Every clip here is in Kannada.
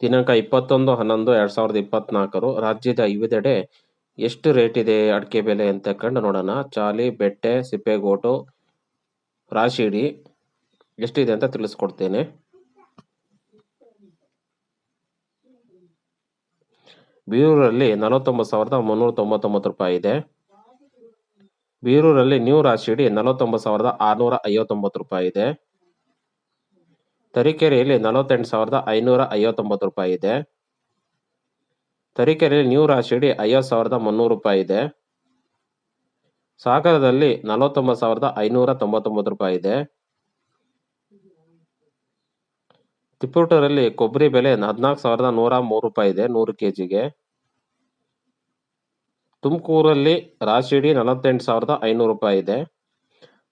ದಿನಾಂಕ 21/11/2024 ರಾಜ್ಯದ ವಿವಿಧೆಡೆ ಎಷ್ಟು ರೇಟ್ ಇದೆ ಅಡಿಕೆ ಬೆಲೆ ಅಂತ ಕಂಡು ನೋಡೋಣ. ಚಾಲಿ, ಬೆಟ್ಟೆ, ಸಿಪ್ಪೆಗೋಟು, ರಾಶಿಡಿ ಎಷ್ಟಿದೆ ಅಂತ ತಿಳಿಸ್ಕೊಡ್ತೇನೆ. ಬೀರೂರಲ್ಲಿ 49,399 ರೂಪಾಯಿ ಇದೆ. ಬೀರೂರಲ್ಲಿ ನ್ಯೂ ರಾಶಿಡಿ 49,659 ರೂಪಾಯಿ ಇದೆ. ತರೀಕೆರೆಯಲ್ಲಿ 48,559 ರೂಪಾಯಿ ಇದೆ. ತರೀಕೆರೆಯಲ್ಲಿ ನ್ಯೂ ರಾಶಿಡಿ 50,300 ರೂಪಾಯಿ ಇದೆ. ಸಾಗರದಲ್ಲಿ 49,599 ರೂಪಾಯಿ ಇದೆ. ತಿಪಟೂರಲ್ಲಿ ಕೊಬ್ಬರಿ ಬೆಲೆ 14,103 ರೂಪಾಯಿ ಇದೆ 100 kgಗೆ. ತುಮಕೂರಲ್ಲಿ ರಾಶಿಡಿ 48,500 ರೂಪಾಯಿ ಇದೆ.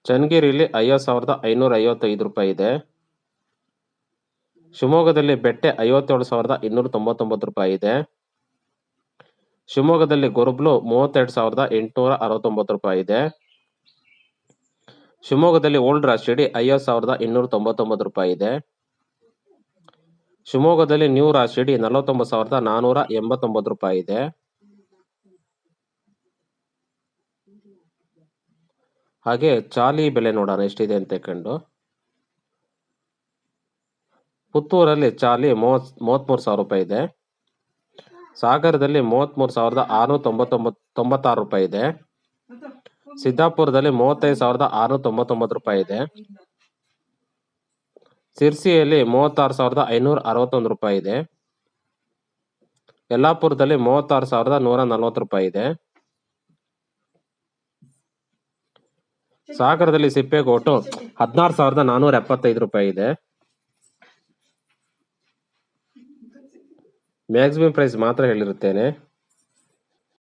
ಚನ್ನಗಿರಿಲಿ 50,555 ರೂಪಾಯಿ ಇದೆ. ಶಿವಮೊಗ್ಗದಲ್ಲಿ ಬೆಟ್ಟೆ 57,299 ರೂಪಾಯಿ ಇದೆ. ಶಿವಮೊಗ್ಗದಲ್ಲಿ ಗೊರಬ್ಲು 32,869 ರೂಪಾಯಿ ಇದೆ. ಶಿವಮೊಗ್ಗದಲ್ಲಿ ಓಲ್ಡ್ ರಾಶಿಡಿ 50,299 ರೂಪಾಯಿ ಇದೆ. ಶಿವಮೊಗ್ಗದಲ್ಲಿ ನ್ಯೂ ರಾಶಿಡಿ 49,489 ರೂಪಾಯಿ ಇದೆ. ಹಾಗೆ ಚಾಲಿ ಬೆಲೆ ನೋಡೋಣ ಎಷ್ಟಿದೆ ಅಂತ ಕಂಡು. ಪುತ್ತೂರಲ್ಲಿ ಚಾಲಿ 33,000 ರೂಪಾಯಿ ಇದೆ. ಸಾಗರದಲ್ಲಿ 33,696 ರೂಪಾಯಿ ಇದೆ. ಸಿದ್ದಾಪುರದಲ್ಲಿ 35,699 ರೂಪಾಯಿ ಇದೆ. ಸಿರ್ಸಿಯಲ್ಲಿ 36,561 ರೂಪಾಯಿ ಇದೆ. ಯಲ್ಲಾಪುರದಲ್ಲಿ 36,140 ರೂಪಾಯಿ ಇದೆ. ಸಾಗರದಲ್ಲಿ ಸಿಪ್ಪೆಗೋಟು 16,475 ರೂಪಾಯಿ ಇದೆ. ಮ್ಯಾಕ್ಸಿಮಮ್ ಪ್ರೈಸ್ ಮಾತ್ರ ಹೇಳಿರುತ್ತೇನೆ.